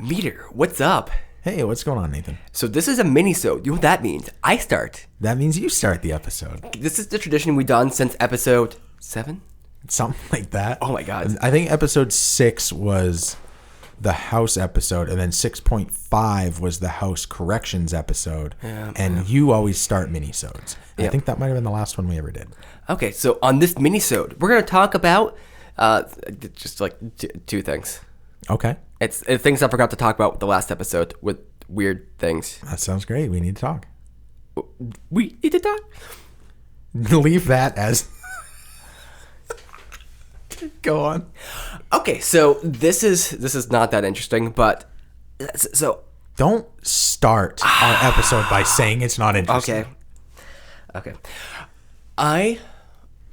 Meader, what's up? Hey, what's going on, Nathan? So this is a mini-sode. You know what that means? I start. That means you start the episode. This is the tradition we've done since episode 7? Something like that. Oh my God. I think episode 6 was the house episode, and then 6.5 was the house corrections episode. And you always start mini-sodes. I think that might have been the last one we ever did. Okay, so on this mini-sode, we're going to talk about just like two things. Okay. It's things I forgot to talk about with the last episode with weird things. That sounds great. We need to talk. We need to talk? Leave that as... Go on. Okay, so this is not that interesting, but so don't start our episode by saying it's not interesting. Okay. I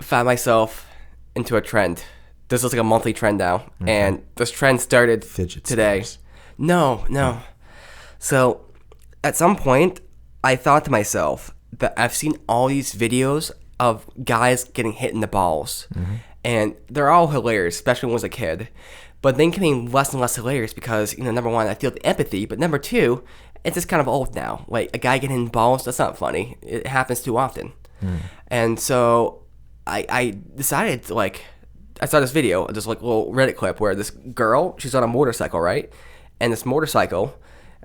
found myself into a trend. This is like a monthly trend now, and this trend started Fidget today. spinners. No. So at some point, I thought to myself that I've seen all these videos of guys getting hit in the balls. And they're all hilarious, especially when I was a kid. But then becoming less and less hilarious because, number one, I feel the empathy. But number two, it's just kind of old now. Like, a guy getting hit in the balls, that's not funny. It happens too often. And so I decided to, I saw this video, this little Reddit clip where this girl, she's on a motorcycle, right? And this motorcycle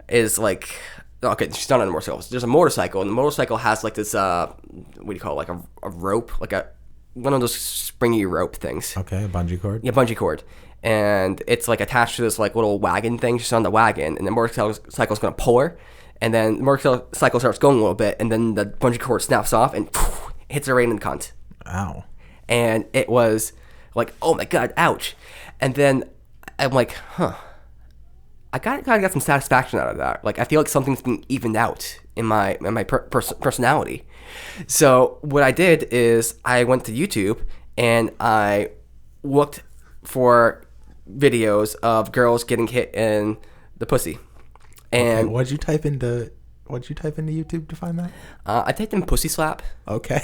is okay, she's not on a motorcycle. There's a motorcycle, and the motorcycle has this, what do you call it, a rope, one of those springy rope things. Okay, a bungee cord. Yeah, bungee cord. And it's attached to this little wagon thing. She's on the wagon, and the motorcycle's going to pull her. And then the motorcycle starts going a little bit, and then the bungee cord snaps off and hits her right in the cunt. Ow. And it was oh my God, ouch. And then I'm I kind of got some satisfaction out of that. I feel like something's being evened out in my personality. So what I did is I went to YouTube and I looked for videos of girls getting hit in the pussy. And what'd you type into YouTube to find that? I typed in pussy slap. Okay.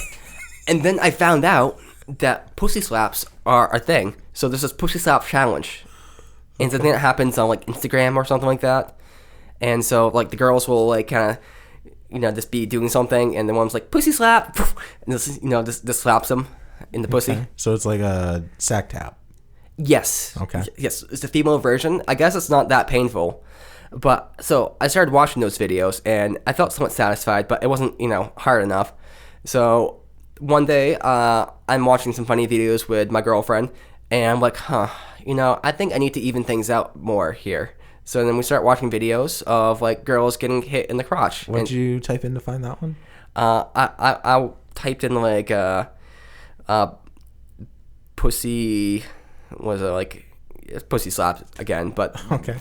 And then I found out that pussy slaps are a thing. So there's this pussy slap challenge. And it's a thing that happens on Instagram or something like that. And so the girls will kind of just be doing something, and the one's pussy slap, and this slaps them in the pussy. Okay. So it's like a sack tap. Yes. Okay. Yes, it's the female version. I guess it's not that painful. But so I started watching those videos, and I felt somewhat satisfied, but it wasn't hard enough. So one day I'm watching some funny videos with my girlfriend, and I'm I think I need to even things out more here. So then we start watching videos of girls getting hit in the crotch. What'd you type in to find that one? I typed in pussy, was it it's pussy slaps again, but Okay.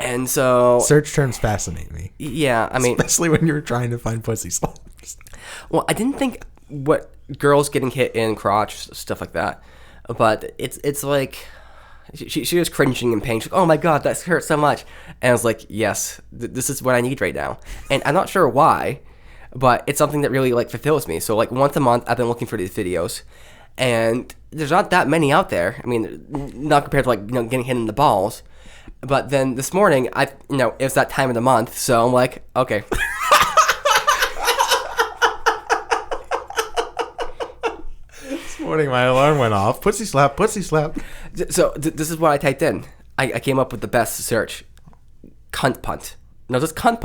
And so Search terms fascinate me. Yeah, I mean, especially when you're trying to find pussy slaps. Well, I didn't think what girls getting hit in crotch, stuff like that, but it's she was cringing in pain. She's like, oh my God, that hurts so much. And I was like, yes, this is what I need right now. And I'm not sure why, but it's something that really fulfills me. So once a month, I've been looking for these videos, and there's not that many out there. I mean, not compared to getting hit in the balls. But then this morning, it's that time of the month, so I'm like, okay. This morning my alarm went off. Pussy slap, pussy slap. So this is what I typed in. I came up with the best search. Cunt punt. No, just cunt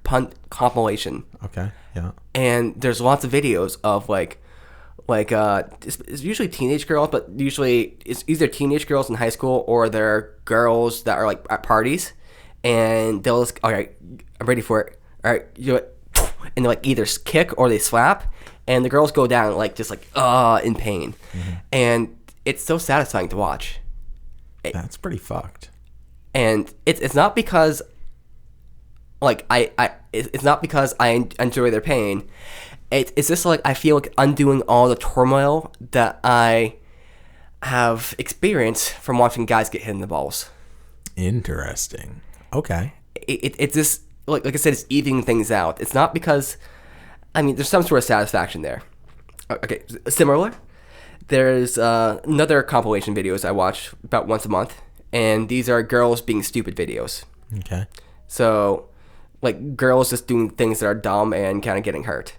punt compilation. Okay, yeah. And there's lots of videos of it's usually teenage girls, but usually it's either teenage girls in high school or they're girls that are at parties, and they'll just, all right, I'm ready for it. All right, you do it. And they either kick or they slap, and the girls go down in pain. And it's so satisfying to watch. That's pretty fucked. And it's not because it's not because I enjoy their pain. It's just I feel undoing all the turmoil that I have experienced from watching guys get hit in the balls. Interesting. Okay. It's just like I said, it's evening things out. It's not because, there's some sort of satisfaction there. Okay, similar. There's another compilation videos I watch about once a month, and these are girls being stupid videos. Okay. So, like, girls just doing things that are dumb and kind of getting hurt.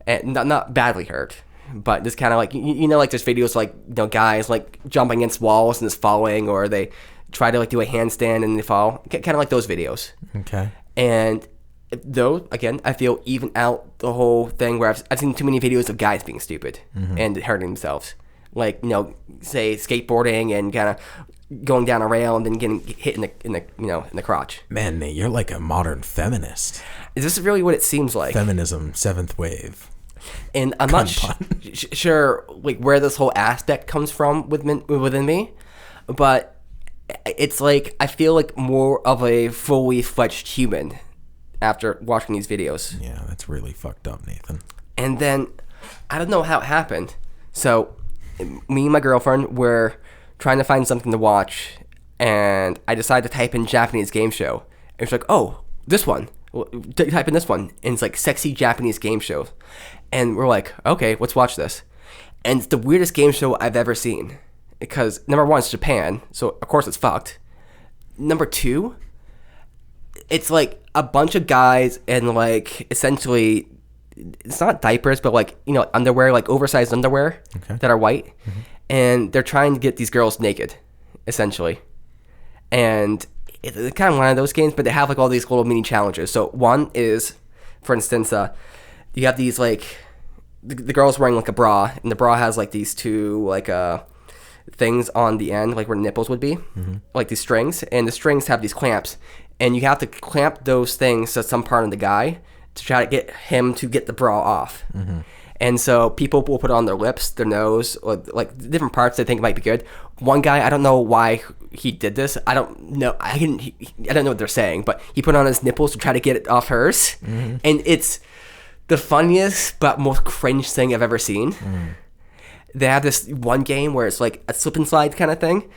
And not badly hurt, but just kind of like, like there's videos like, guys like jumping against walls and just falling, or they try to like do a handstand and they fall. Kind of like those videos. Okay. And though, again, I feel even out the whole thing where I've seen too many videos of guys being stupid and hurting themselves. Like, say skateboarding and kind of going down a rail and then getting hit in the crotch. Man, Nate, you're like a modern feminist. Is this really what it seems like? Feminism, seventh wave. And I'm not sure like where this whole aspect comes from within me, but it's like I feel like more of a fully fledged human after watching these videos. Yeah, that's really fucked up, Nathan. And then I don't know how it happened. So me and my girlfriend were trying to find something to watch, and I decided to type in Japanese game show. And it's like, oh, this one. Type in this one, and it's like sexy Japanese game show. And we're like, okay, let's watch this. And it's the weirdest game show I've ever seen. Because number one, it's Japan, so of course it's fucked. Number two, it's like a bunch of guys and like essentially, it's not diapers, but like, underwear, like oversized underwear that are white. Mm-hmm. And they're trying to get these girls naked, essentially. And it's kind of one of those games, but they have like all these little mini challenges. So one is, for instance, you have these like, the girl's wearing like a bra, and the bra has like these two like things on the end, like where nipples would be, like these strings, and the strings have these clamps, and you have to clamp those things to some part of the guy to try to get him to get the bra off. Mm-hmm. And so people will put it on their lips, their nose, or like different parts they think might be good. One guy, I don't know why he did this. I don't know. I don't know what they're saying, but he put it on his nipples to try to get it off hers. Mm-hmm. And it's the funniest but most cringe thing I've ever seen. Mm. They have this one game where it's like a slip and slide kind of thing.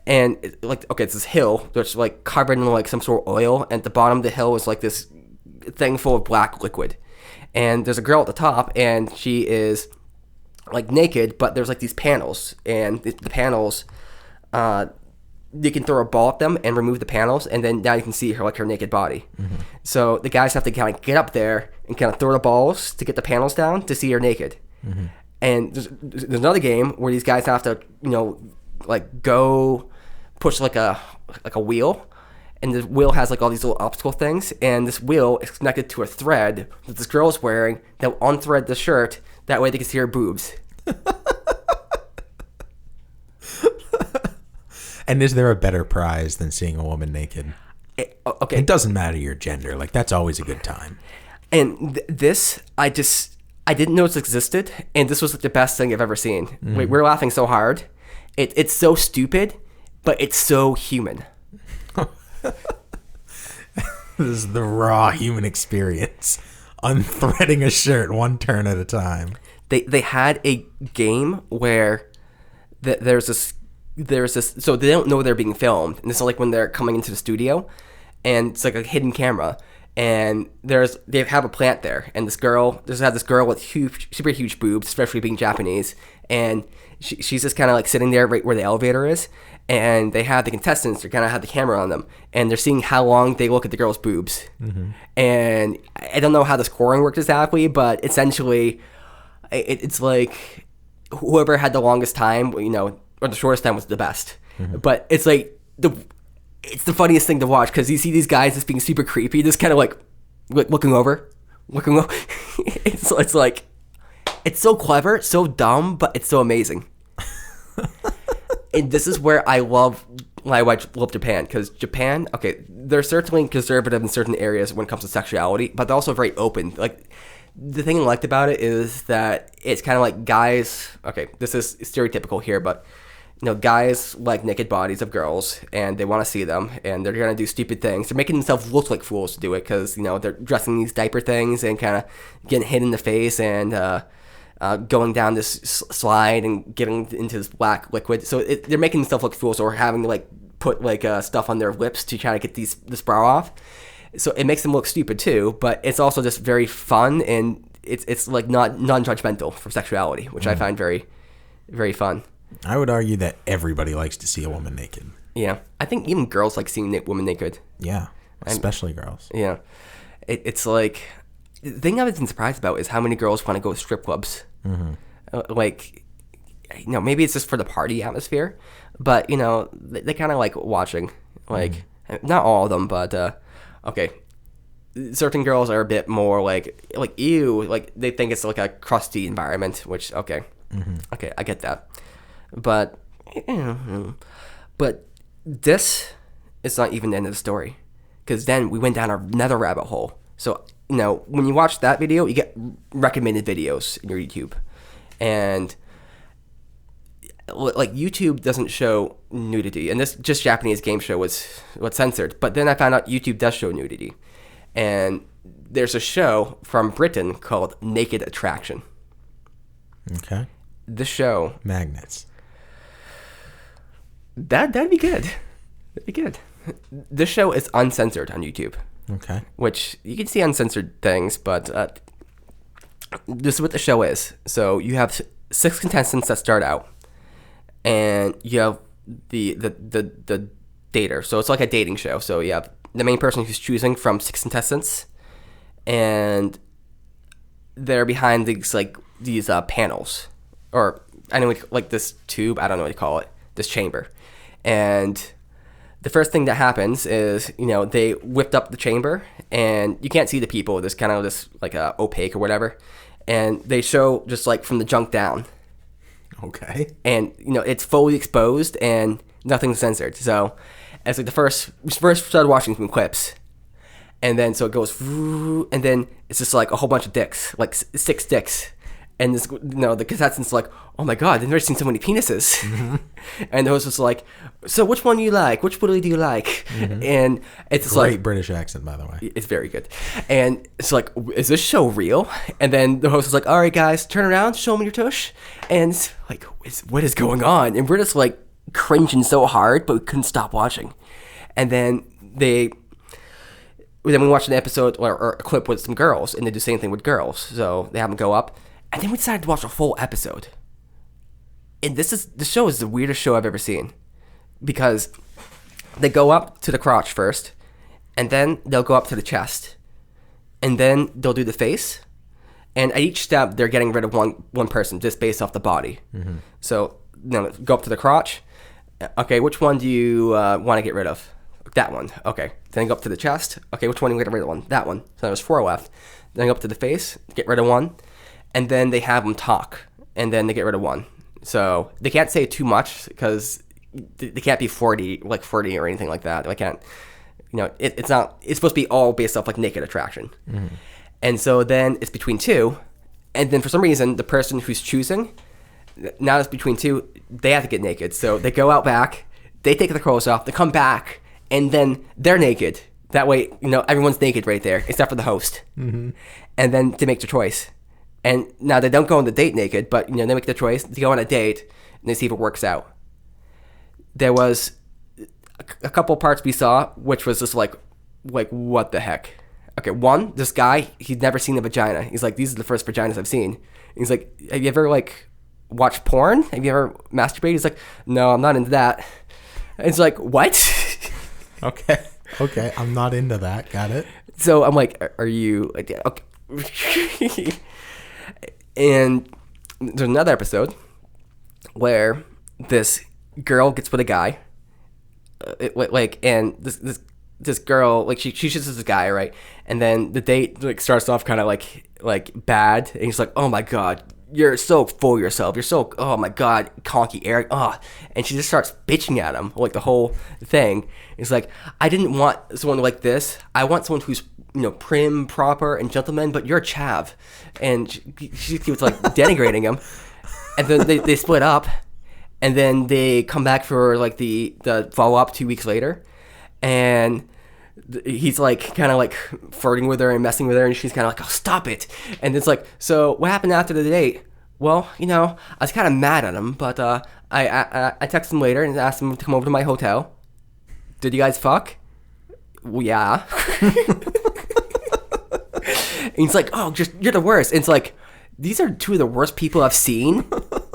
And it's this hill that's like covered in like some sort of oil. And at the bottom of the hill is like this thing full of black liquid. And there's a girl at the top, and she is like naked, but there's like these panels, and the panels, you can throw a ball at them and remove the panels, and then now you can see her naked body. Mm-hmm. So the guys have to kind of get up there and kind of throw the balls to get the panels down to see her naked. Mm-hmm. And there's another game where these guys have to like go push like a wheel. And the wheel has like all these little obstacle things, and this wheel is connected to a thread that this girl is wearing that will unthread the shirt. That way they can see her boobs. And is there a better prize than seeing a woman naked? Okay. It doesn't matter your gender. Like, that's always a good time. And this, I didn't know this existed, and this was like the best thing I've ever seen. Mm. We're laughing so hard. It's so stupid, but it's so human. This is the raw human experience. Unthreading a shirt one turn at a time. They had a game where there's this, so they don't know they're being filmed. And this is like when they're coming into the studio, and it's like a hidden camera. And they have a plant there, and this girl with super huge boobs, especially being Japanese, and she's just kind of like sitting there right where the elevator is, and they have the contestants, they kind of have the camera on them, and they're seeing how long they look at the girl's boobs. Mm-hmm. And I don't know how the scoring works exactly, but essentially it's like whoever had the longest time, or the shortest time was the best. Mm-hmm. But it's like it's the funniest thing to watch, because you see these guys just being super creepy, just kind of like looking over. It's like, it's so clever, so dumb, but it's so amazing. And this is where I love Japan, because Japan, okay, they're certainly conservative in certain areas when it comes to sexuality, but they're also very open. Like, the thing I liked about it is that it's kind of like guys, okay, this is stereotypical here, but guys like naked bodies of girls, and they want to see them, and they're going to do stupid things. They're making themselves look like fools to do it, because, they're dressing these diaper things and kind of getting hit in the face and going down this slide and getting into this black liquid. So they're making themselves look fools, or having to put stuff on their lips to try to get this bra off. So it makes them look stupid too, but it's also just very fun, and it's like not non-judgmental for sexuality, which I find very, very fun. I would argue that everybody likes to see a woman naked. Yeah. I think even girls like seeing women naked. Yeah, especially girls. Yeah. It's like, the thing I've been surprised about is how many girls want to go to strip clubs. Like, maybe it's just for the party atmosphere, but, they kind of like watching. Like, not all of them, but, okay. Certain girls are a bit more like ew, like they think it's like a crusty environment, which okay, I get that, but this is not even the end of the story, because then we went down another rabbit hole. So when you watch that video, you get recommended videos in your YouTube, and like YouTube doesn't show nudity, and this just Japanese game show was censored, but then I found out YouTube does show nudity. And there's a show from Britain called Naked Attraction. Okay. The show. Magnets. That'd be good. That'd be good. This show is uncensored on YouTube. Okay. Which, you can see uncensored things, but this is what the show is. So you have 6 contestants that start out. And you have the dater. So it's like a dating show. So you have the main person who's choosing from 6 contestants, and they're behind these panels, or I know like this tube. I don't know what you call it. This chamber, and the first thing that happens is they whipped up the chamber, and you can't see the people. There's kind of this like opaque or whatever, and they show just like from the junk down. Okay. And it's fully exposed and nothing's censored. So. It's like we first started watching some clips, and then so it goes, and then it's just like a whole bunch of dicks, like 6 dicks, and this, the contestants like, oh my god, I've never seen so many penises, and the host was like, so which one do you like? Which Willie do you like? And it's just great like British accent, by the way. It's very good, and it's like, is this show real? And then the host was like, all right guys, turn around, show me your tush, and it's like, what is going on? And we're just like cringing so hard, but we couldn't stop watching. And then we watched an episode or a clip with some girls, and they do the same thing with girls. So they have them go up, and then we decided to watch a full episode. And the show is the weirdest show I've ever seen, because they go up to the crotch first, and then they'll go up to the chest, and then they'll do the face, and at each step they're getting rid of one person just based off the body. So go up to the crotch. Okay, which one do you want to get rid of? That one. Okay. Then go up to the chest. Okay, which one do you get rid of? One? That one. So there's 4 left. Then go up to the face, get rid of one, and then they have them talk, and then they get rid of one. So they can't say too much because they can't be 40 or anything like that. They can't. It's not. It's supposed to be all based off like naked attraction. And so then it's between 2, and then for some reason the person who's choosing, now it's between 2, they have to get naked. So they go out back, they take the clothes off, they come back, and then they're naked. That way, everyone's naked right there, except for the host. And then they make their choice. And now they don't go on the date naked, but, they make their choice. They go on a date, and they see if it works out. There was a couple parts we saw, which was just like what the heck? Okay, one, this guy, he'd never seen a vagina. He's like, these are the first vaginas I've seen. And he's like, have you ever, watch porn? Have you ever masturbated? He's like, no, I'm not into that. And it's like, what? Okay, I'm not into that. Got it. So I'm like, are you? Okay. And there's another episode where this girl gets with a guy, and this girl, she chooses this guy, right? And then the date starts off kind of like bad, and he's like, oh my god, you're so full of yourself. You're so, oh my god, conky Eric. And she just starts bitching at him, the whole thing. It's like, I didn't want someone like this. I want someone who's, prim, proper, and gentleman, but you're a chav. And she keeps denigrating him. And then they split up, and then they come back for the follow-up 2 weeks later. And he's kind of flirting with her and messing with her, and she's kind of like, oh, stop it. And it's like, so what happened after the date? Well, I was kind of mad at him, but I texted him later and asked him to come over to my hotel. Did you guys fuck? Well, yeah. And he's like, oh, you're the worst. And it's like, these are 2 of the worst people I've seen.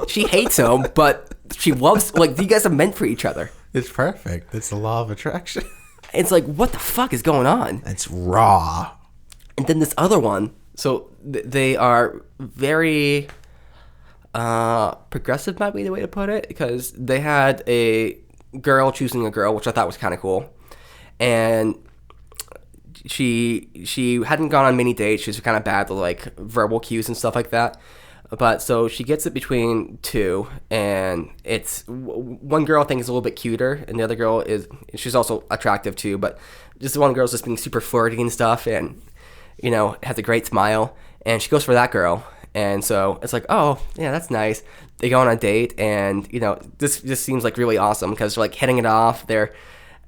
She hates him, but she loves, you guys are meant for each other. It's perfect. It's the law of attraction. It's like, what the fuck is going on? It's raw. And then this other one, so they are very progressive, might be the way to put it, because they had a girl choosing a girl, which I thought was kind of cool. And she hadn't gone on many dates. She was kind of bad with like verbal cues and stuff like that. But so she gets it between two, and it's one girl I think is a little bit cuter, and the other girl she's also attractive too. But just one girl's just being super flirty and stuff, and has a great smile, and she goes for that girl. And so it's like, oh yeah, that's nice. They go on a date, and this just seems like really awesome because they're like hitting it off. They're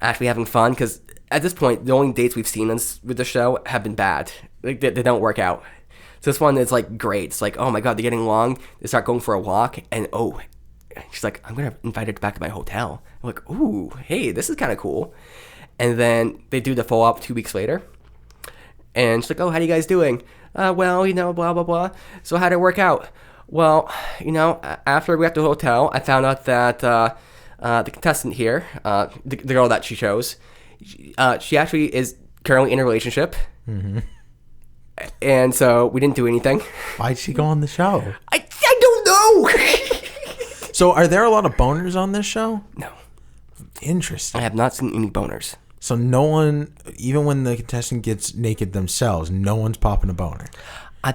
actually having fun because at this point, the only dates we've seen with the show have been bad. Like they don't work out. So this one is like great. It's like, oh my god, they're getting along. They start going for a walk, and she's like, I'm gonna invite her back to my hotel. I'm like, ooh, hey, this is kind of cool. And then they do the follow-up 2 weeks later, and she's like, oh, how are you guys doing? Well, blah blah blah. So how did it work out? Well, after we got to the hotel, I found out that the contestant here, the girl that she chose, she actually is currently in a relationship. Mm-hmm. And so we didn't do anything. Why'd she go on the show? I don't know. So are there a lot of boners on this show? No. Interesting. I have not seen any boners. So no one, even when the contestant gets naked themselves, no one's popping a boner.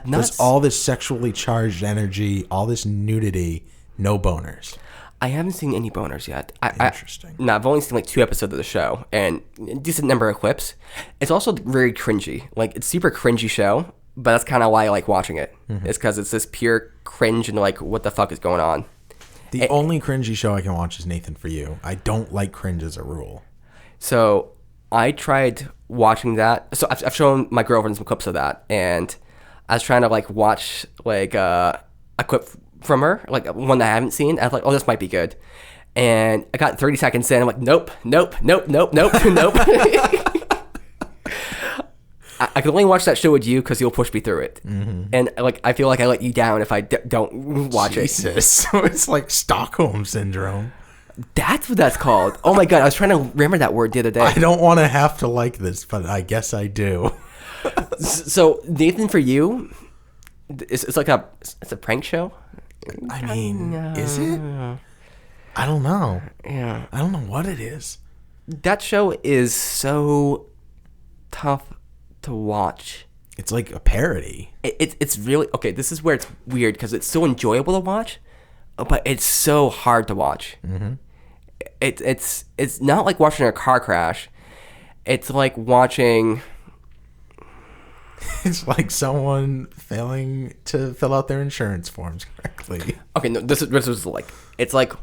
There's all this sexually charged energy, all this nudity, no boners. I haven't seen any boners yet. Interesting. No, I've only seen like 2 episodes of the show and a decent number of clips. It's also very cringy. Like, it's a super cringy show, but that's kind of why I like watching it. Mm-hmm. It's because it's this pure cringe and like, what the fuck is going on? The only cringy show I can watch is Nathan For You. I don't like cringe as a rule. So I tried watching that. So I've shown my girlfriend some clips of that, and I was trying to like watch like a clip from her, like one that I haven't seen. I was like, oh, this might be good. And I got 30 seconds in. I'm like, nope. I can only watch that show with you because you'll push me through it. Mm-hmm. And like, I feel like I let you down if I don't watch Jesus. So it's like Stockholm Syndrome. That's what that's called. Oh my God. I was trying to remember that word the other day. I don't want to have to like this, but I guess I do. So Nathan For You, it's like it's a prank show. I mean, is it? I don't know. Yeah. I don't know what it is. That show is so tough to watch. It's like a parody. It's really... Okay, this is where it's weird because it's so enjoyable to watch, but it's so hard to watch. Mm-hmm. It's not like watching a car crash. It's like watching... It's like someone failing to fill out their insurance forms correctly. Okay, no, this is like it's like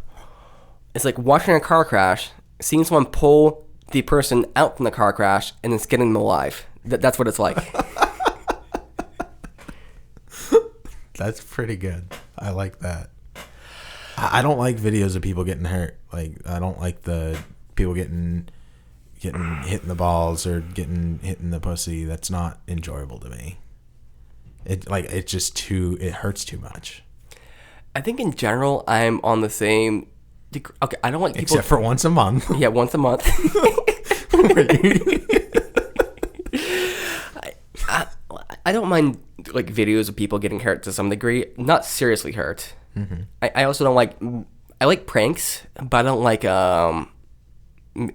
watching a car crash, seeing someone pull the person out from the car crash, and then skinning them alive. That's what it's like. That's pretty good. I like that. I don't like videos of people getting hurt. Like, I don't like the people getting hit in the balls or getting hit in the pussy. That's not enjoyable to me. It hurts too much. I think in general I'm on the same okay, I don't like people except for once a month. Yeah, once a month. I don't mind like videos of people getting hurt to some degree, not seriously hurt. Mm-hmm. I also don't I like pranks, but I don't like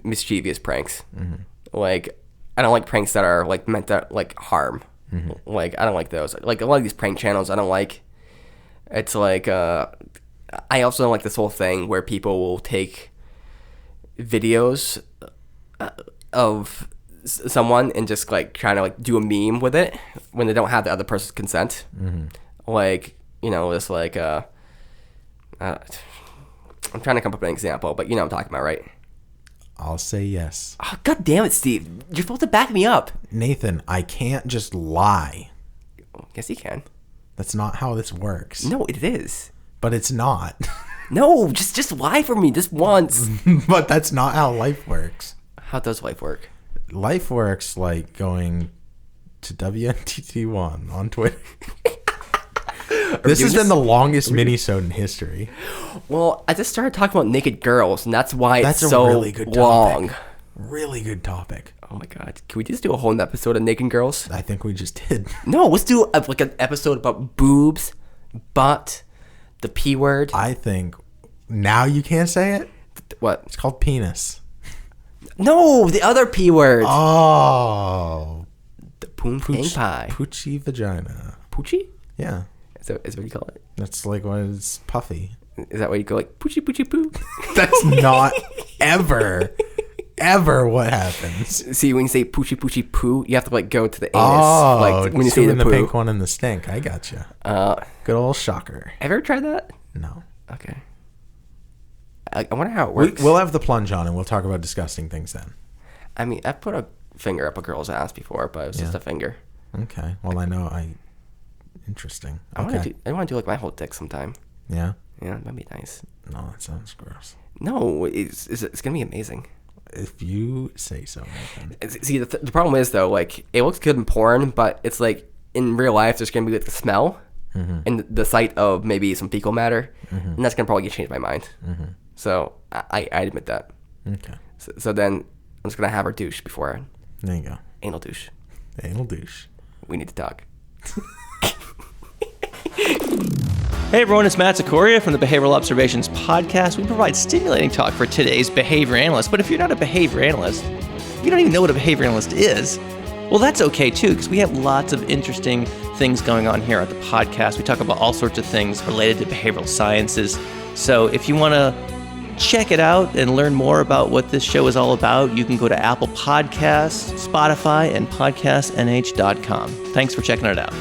mischievous pranks. Mm-hmm. Like, I don't like pranks that are like meant to like harm. Mm-hmm. Like, I don't like those. Like a lot of these prank channels, I don't like. It's like I also don't like this whole thing where people will take videos of someone and just like trying to like do a meme with it when they don't have the other person's consent. Mm-hmm. Like, it's like I'm trying to come up with an example, but you know what I'm talking about, right? I'll say yes. Oh, God damn it, Steve. You're supposed to back me up. Nathan, I can't just lie. Yes, you can. That's not how this works. No, it is. But it's not. No, just lie for me just once. But that's not how life works. How does life work? Life works like going to WNTT1 on Twitter. This has been the longest mini-sode in history. Well, I just started talking about naked girls, and that's why it's a so really good long. topic. Really good topic. Oh my god. Can we just do a whole episode of naked girls? I think we just did. No, let's do like an episode about boobs, butt, the P word. I think now you can't say it. What? It's called penis. No, the other P word. Oh. The poon pie. Poochie vagina. Poochie? Yeah. Is that what you call it? That's like when it's puffy. Is that what you go like poochie poochie poo? That's not ever what happens. See, when you say poochie poochie poo, you have to like go to the anus. Oh, like when you say the the poo. pink one and the stink. I gotcha. Good old shocker. Have you ever tried that? No. Okay. I wonder how it works. We'll have the plunge on and we'll talk about disgusting things then. I mean, I've put a finger up a girl's ass before, but it was just a finger. Okay. Well, I know. Interesting. I want to do like my whole dick sometime. Yeah. Yeah, that'd be nice. No, that sounds gross. No, it's gonna be amazing. If you say so, Nathan. See, the problem is though, like it looks good in porn, but it's like in real life, there's gonna be like the smell and the sight of maybe some fecal matter, and that's gonna probably change my mind. So I admit that. Okay. So then I'm just gonna have her douche before. There you go. Anal douche. Anal douche. We need to talk. Hey everyone, it's Matt Sikoria from the Behavioral Observations Podcast. We provide stimulating talk for today's behavior analyst. But if you're not a behavior analyst, if you don't even know what a behavior analyst is, well, that's okay too, because we have lots of interesting things going on here at the podcast. We talk about all sorts of things related to behavioral sciences. So if you want to check it out and learn more about what this show is all about, you can go to Apple Podcasts, Spotify, and podcastnh.com. Thanks for checking it out.